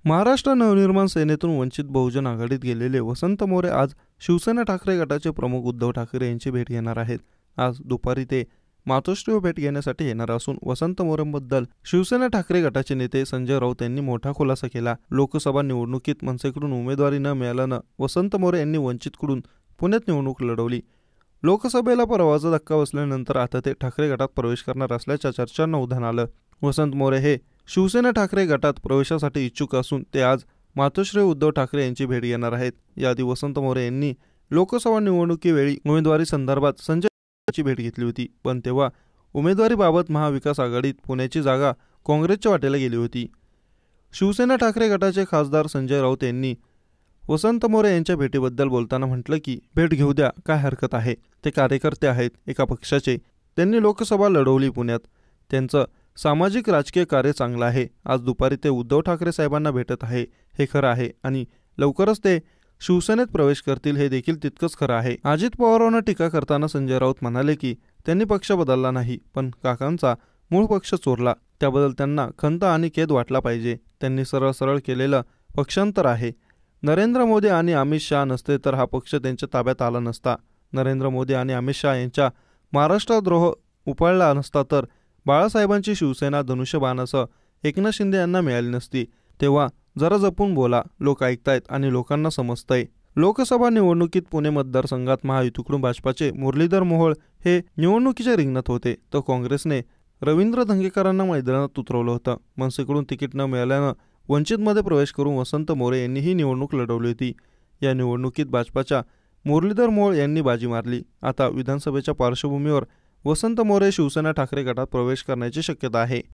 महाराष्ट्र नवनिर्माण सेनेतून वंचित बहुजन आघाडीत गेलेले वसंत मोरे आज शिवसेना ठाकरे गटाचे प्रमुख उद्धव ठाकरे यांची भेट घेणार आहेत। आज दुपारी ते मातोश्रीवर भेट घेण्यासाठी येणार असून वसंत मोरेंबद्दल शिवसेना ठाकरे गटाचे नेते संजय राऊत यांनी मोठा खुलासा केला। लोकसभा निवडणुकीत मनसेकडून उमेदवारी न मिळाल्यानं वसंत मोरे यांनी वंचितकडून पुण्यात निवडणूक लढवली। लोकसभेला पराभवाचा धक्का बसल्यानंतर आता ते ठाकरे गटात प्रवेश करणार असल्याच्या चर्चांना उधाण आलं। वसंत मोरे हे शिवसेना ठाकरे गटात प्रवेशासाठी इच्छुक असून ते आज मातोश्री उद्धव ठाकरे यांची भेट घेणार आहेत। याआधी वसंत मोरे यांनी लोकसभा निवडणुकीवेळी उमेदवारी संदर्भात संजय यांची भेट घेतली होती, पण तेव्हा उमेदवारीबाबत महाविकास आघाडीत पुण्याची जागा काँग्रेसच्या वाटेला गेली होती। शिवसेना ठाकरे गटाचे खासदार संजय राऊत यांनी वसंत मोरे यांच्या भेटीबद्दल बोलताना म्हटलं की भेट घेऊ द्या, काय हरकत आहे। ते कार्यकर्ते आहेत एका पक्षाचे, त्यांनी लोकसभा लढवली पुण्यात, त्यांचं सामाजिक राजकीय कार्य चांगलं आहे। आज दुपारी ते उद्धव ठाकरे साहेबांना भेटत आहे हे खरं आहे आणि लवकरच ते शिवसेनेत प्रवेश करतील हे देखील तितकंच खरं आहे। अजित पवारांवर टीका करताना संजय राऊत म्हणाले की त्यांनी पक्ष बदलला नाही, पण काकांचा मूळ पक्ष चोरला, त्याबद्दल त्यांना खंत आणि खेद वाटला पाहिजे। त्यांनी सरळ सरळ केलेलं पक्षांतर आहे। नरेंद्र मोदी आणि अमित शहा नसते तर हा पक्ष त्यांच्या ताब्यात आला नसता। नरेंद्र मोदी आणि अमित शहा यांच्या महाराष्ट्रद्रोह उपळला नसता तर बाळासाहेबांची शिवसेना धनुष्यबाणासह एकनाथ शिंदे यांना मिळाली नसती। तेव्हा जरा जपून बोला, लोक ऐकतायत आणि लोकांना समजतंय। लोकसभा निवडणुकीत पुणे मतदारसंघात महायुतीकडून भाजपाचे मुरलीधर मोहोळ हे निवडणुकीच्या रिंगणात होते, तर काँग्रेसने रवींद्र धंगेकरांना मैदानात उतरवलं होतं। मनसेकडून तिकीट न मिळाल्यानं वंचितमध्ये प्रवेश करून वसंत मोरे यांनी ही निवडणूक लढवली होती। या निवडणुकीत भाजपाच्या मुरलीधर मोहोळ यांनी बाजी मारली। आता विधानसभेच्या पार्श्वभूमीवर वसंत मोरे शिवसेना ठाकरे गटात प्रवेश करण्याची शक्यता आहे।